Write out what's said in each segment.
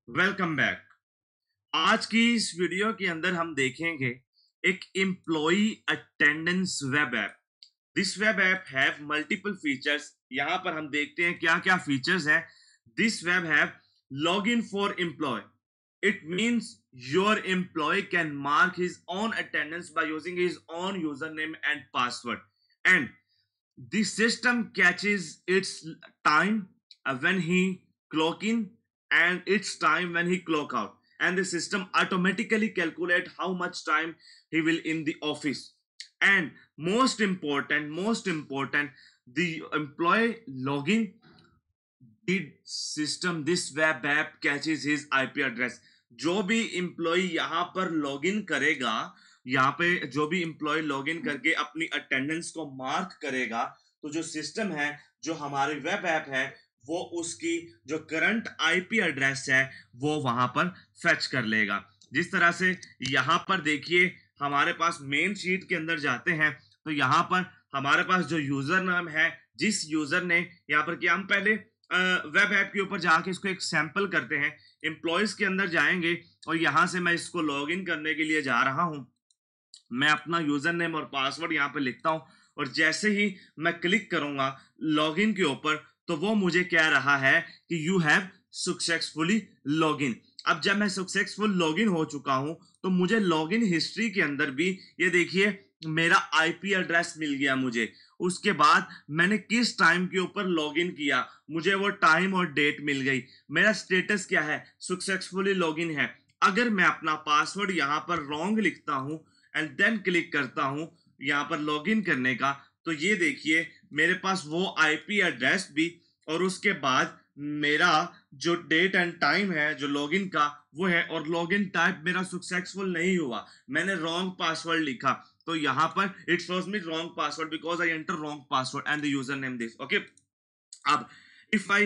Welcome back. आज की इस वीडियो के अंदर हम देखेंगे एक employ attendance web app. This web app have multiple features. यहाँ पर हम देखते हैं क्या क्या फीचर्स हैं। This web have log in for employ. It means your employ can mark his own attendance by using his own username and password, and the system catches its time when he clock in and its time when he clock out, and the system automatically calculate how much time he will in the office. And most important, the employee login, did system this web app catches his IP address. जो भी employ यहाँ पर login करेगा, यहाँ पे जो भी employ login करके अपनी अटेंडेंस को मार्क करेगा, तो जो सिस्टम है, जो हमारे वेब ऐप है, वो उसकी जो करंट आईपी एड्रेस है वो वहां पर फेच कर लेगा। जिस तरह से यहाँ पर देखिए, हमारे पास मेन शीट के अंदर जाते हैं तो यहाँ पर हमारे पास जो यूजर नाम है, जिस यूजर ने यहाँ पर किया, हम पहले वेब ऐप के ऊपर जाके इसको एक सैंपल करते हैं। एम्प्लॉयज के अंदर जाएंगे और यहां से मैं इसको लॉगिन करने के लिए जा रहा हूं। मैं अपना यूजर नेम और पासवर्ड यहाँ पे लिखता हूं, और जैसे ही मैं क्लिक करूंगा लॉगिन के ऊपर, तो वो मुझे कह रहा है कि यू हैव सक्सेसफुली लॉगिन। अब जब मैं सक्सेसफुल लॉगिन हो चुका हूं, तो मुझे लॉगिन हिस्ट्री के अंदर भी ये देखिए मेरा आईपी एड्रेस मिल गया मुझे। उसके बाद मैंने किस टाइम के ऊपर लॉगिन किया, मुझे वो टाइम और डेट मिल गई। मेरा स्टेटस क्या है, सक्सेसफुली लॉगिन है। अगर मैं अपना पासवर्ड यहाँ पर रॉन्ग लिखता हूं एंड देन क्लिक करता हूं यहाँ पर लॉगिन करने का, तो ये देखिए मेरे पास वो आईपी एड्रेस भी, और उसके बाद मेरा जो डेट एंड टाइम है जो लॉगिन का वो है, और लॉगिन टाइप मेरा सक्सेसफुल नहीं हुआ, मैंने रॉन्ग पासवर्ड लिखा। तो यहाँ पर it shows me wrong password because I enter wrong password and the user name this. Okay, अब if I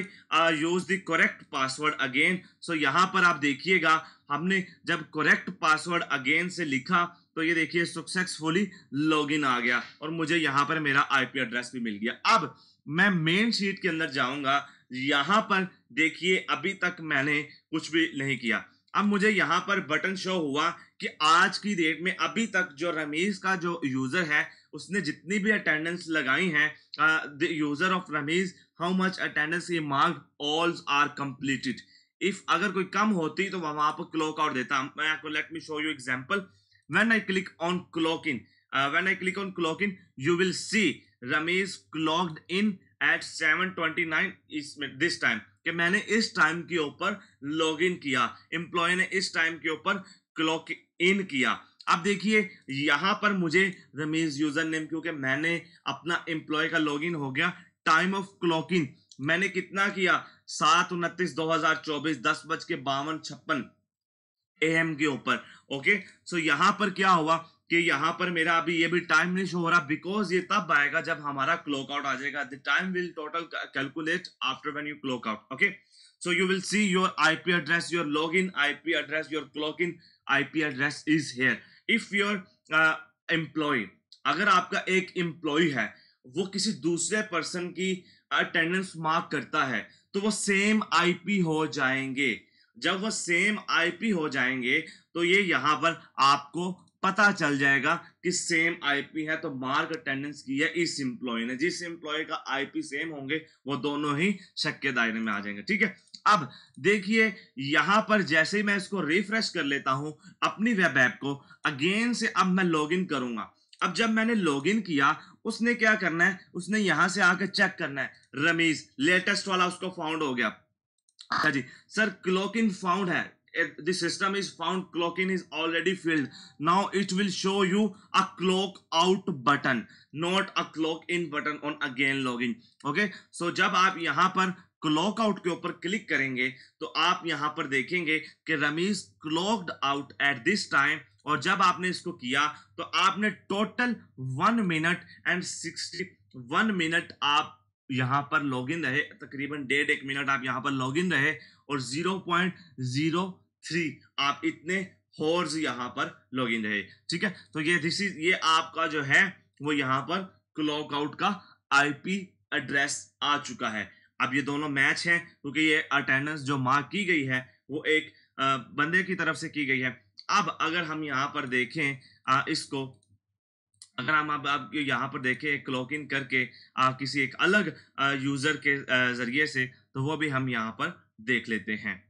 use the correct password again, so यहां पर आप देखिएगा हमने जब करेक्ट पासवर्ड अगेन से लिखा, तो ये देखिए सक्सेसफुली लॉगिन आ गया और मुझे यहां पर मेरा आईपी एड्रेस भी मिल गया। अब मैं मेन शीट के अंदर जाऊंगा। यहां पर देखिए अभी तक मैंने कुछ भी नहीं किया। अब मुझे यहां पर बटन शो हुआ कि आज की डेट में अभी तक जो रमीज का जो यूजर है, उसने जितनी भी अटेंडेंस लगाई है, the user of Rameez, how much attendance he marked, all are completed. If अगर कोई कम होती तो वहां पर क्लॉक आउट देता। मैं आपको let me show you example. When I click on clock in, when I click on clock in, you will see Rameez clocked in at 7:29 इसमें दिस टाइम, कि मैंने इस टाइम के ऊपर लॉग इन किया, एम्प्लॉय ने इस टाइम के ऊपर क्लॉक इन किया। अब देखिए यहां पर मुझे रमीज यूजर नेम, क्योंकि मैंने अपना एम्प्लॉय का लॉगिन हो गया। टाइम ऑफ क्लॉक इन मैंने कितना किया, 7/29/2024 10:52:56 AM के ऊपर। ओके, सो यहां पर क्या हुआ कि यहां पर मेरा अभी ये भी टाइम नहीं शो हो रहा, बिकॉज ये तब आएगा जब हमारा क्लॉक आउट आ जाएगा। The time will total calculate after when you clock out. Okay, so you will see your IP address, your login IP address, your clock in IP address is here. If your employee, अगर आपका एक employ है, वो किसी दूसरे person की attendance mark करता है, तो वो सेम आईपी हो जाएंगे। जब वो सेम आईपी हो जाएंगे, तो ये यहां पर आपको पता चल जाएगा कि सेम आईपी है, तो मार्क अटेंडेंस की है इस एम्प्लॉय ने। जिस एम्प्लॉय का आईपी सेम होंगे वो दोनों ही शक के दायरे में आ जाएंगे। ठीक है, अब देखिए यहां पर जैसे ही मैं इसको रिफ्रेश कर लेता हूं अपनी वेब ऐप को अगेन से, अब मैं लॉगिन करूंगा। अब जब मैंने लॉगिन किया, उसने क्या करना है, उसने यहां से आकर चेक करना है, रमीज लेटेस्ट वाला उसको फाउंड हो गया। अच्छा जी, सर क्लॉक इन फाउंड है, the system is found, clock in is already filled. Now it will show you a clock out button, not a clock in button on again login. Okay, so जब आप यहाँ पर clock out के ऊपर click करेंगे, तो आप यहाँ पर देखेंगे कि Rameez clocked out at this time, और जब आपने इसको किया तो आपने टोटल 1 मिनट एंड 61 मिनट आप यहाँ पर लॉगिन रहे, तकरीबन 1.5 मिनट आप यहाँ पर लॉगिन रहे, और 0.03 आप इतने हॉर्स यहाँ पर लॉगिन रहे। ठीक है, तो ये आपका जो है वो यहाँ पर क्लॉक आउट का आईपी एड्रेस आ चुका है। अब ये दोनों मैच हैं, क्योंकि ये अटेंडेंस जो मार्क की गई है वो एक बंदे की तरफ से की गई है। अब अगर हम यहाँ पर देखें इसको, अगर हम अब आप यहाँ पर देखें क्लॉक इन करके किसी एक अलग यूजर के जरिए से, तो वो भी हम यहाँ पर देख लेते हैं।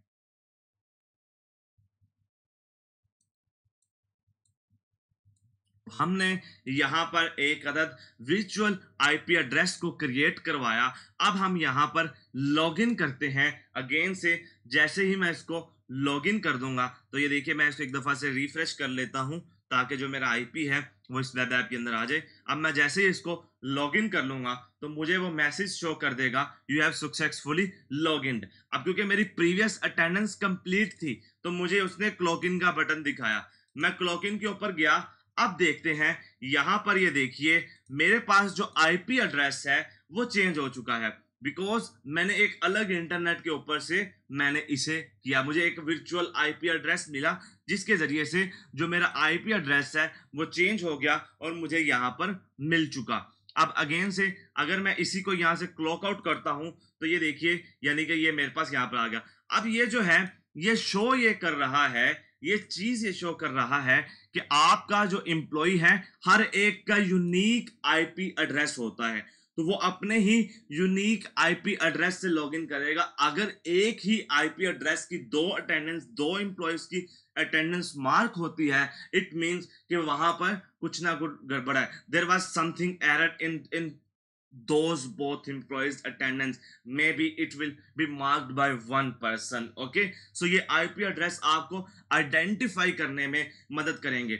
हमने यहाँ पर एक अदद वर्चुअल आईपी एड्रेस को क्रिएट करवाया। अब हम यहाँ पर लॉगिन करते हैं अगेन से। जैसे ही मैं इसको लॉगिन कर दूंगा तो ये देखिए मैं इसको एक दफा से रिफ्रेश कर लेता हूँ ताकि जो मेरा आईपी है वो इस वेब ऐप के अंदर आ जाए। अब मैं जैसे ही इसको लॉगिन कर लूंगा तो मुझे वो मैसेज शो कर देगा यू हैव सक्सेसफुली लॉगिन्ड। अब क्योंकि मेरी प्रीवियस अटेंडेंस कंप्लीट थी तो मुझे उसने क्लॉक इन का बटन दिखाया। मैं क्लॉक इन के ऊपर गया। अब देखते हैं यहां पर, ये देखिए मेरे पास जो आईपी एड्रेस है वो चेंज हो चुका है बिकॉज मैंने एक अलग इंटरनेट के ऊपर से मैंने इसे किया। मुझे एक वर्चुअल आईपी एड्रेस मिला जिसके जरिए से जो मेरा आईपी एड्रेस है वो चेंज हो गया और मुझे यहाँ पर मिल चुका। अब अगेन से अगर मैं इसी को यहाँ से क्लॉक आउट करता हूं तो ये देखिए यानी कि ये मेरे पास यहाँ पर आ गया। अब ये जो है ये शो ये कर रहा है, ये चीज ये शो कर रहा है कि आपका जो एम्प्लॉय है हर एक का यूनिक आईपी एड्रेस होता है, तो वो अपने ही यूनिक आईपी एड्रेस से लॉगिन करेगा। अगर एक ही आईपी एड्रेस की दो एम्प्लॉयज की अटेंडेंस मार्क होती है, इट मींस कि वहां पर कुछ ना कुछ गड़बड़ है। There was something error in those both employees attendance, maybe it will be marked by one person। okay, so ये IP address आपको identify करने में मदद करेंगे।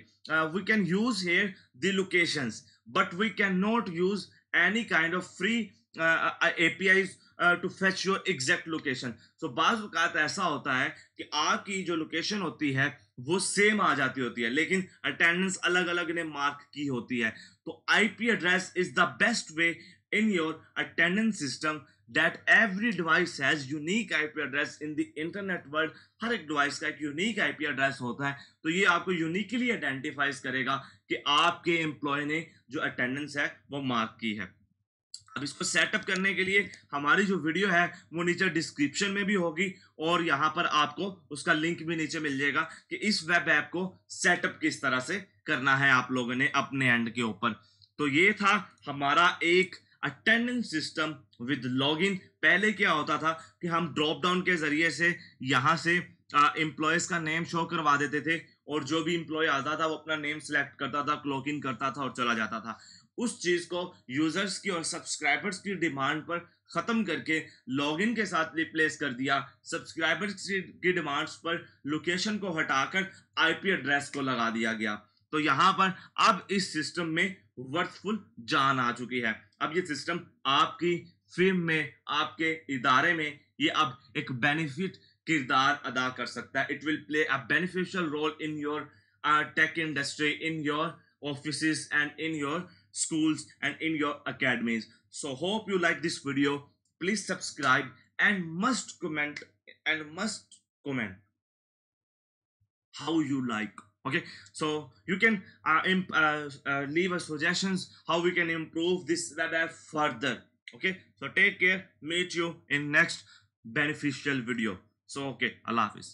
We can use here the locations but we cannot use any kind of free APIs to fetch your exact location। so बाज़ वक़ात ऐसा होता है कि आपकी जो लोकेशन होती है वो सेम आ जाती होती है लेकिन अटेंडेंस अलग अलग ने मार्क की होती है। तो IP address is the best way in your attendance system that every device has unique IP address in the internet world। हर एक डिवाइस का एक यूनिक आईपी एड्रेस होता है, तो ये आपको यूनिकली आइडेंटिफाइज करेगा कि आपके एम्प्लॉय ने जो अटेंडेंस है वो मार्क की है। अब इसको सेटअप करने के लिए हमारी जो वीडियो है वो नीचे डिस्क्रिप्शन में भी होगी और यहाँ पर आपको उसका लिंक भी नीचे मिल जाएगा कि इस वेब ऐप को सेटअप किस तरह से करना है आप लोगों ने अपने एंड के ऊपर। तो ये था हमारा एक अटेंडेंस सिस्टम विद लॉगिन। पहले क्या होता था कि हम ड्रॉप डाउन के जरिए से यहाँ से एम्प्लॉयज का नेम शो करवा देते थे और जो भी एम्प्लॉय आता था वो अपना नेम सिलेक्ट करता था, क्लॉक इन करता था और चला जाता था। उस चीज को यूजर्स की और सब्सक्राइबर्स की डिमांड पर खत्म करके लॉगिन के साथ रिप्लेस कर दिया। सब्सक्राइबर्स की डिमांड्स पर लोकेशन को हटाकर आईपी एड्रेस को लगा दिया गया। तो यहाँ पर अब इस सिस्टम में वर्थफुल जान आ चुकी है। अब ये सिस्टम आपकी फिल्म में, आपके इदारे में ये अब एक बेनिफिट किरदार अदा कर सकता है। It will play a beneficial role in your tech industry, in your offices and in your schools and in your academies। so hope you like this video। please subscribe and must comment how you like। okay, so you can leave us suggestions how we can improve this web app further। okay, so take care, meet you in next beneficial video। so okay, Allah Hafiz।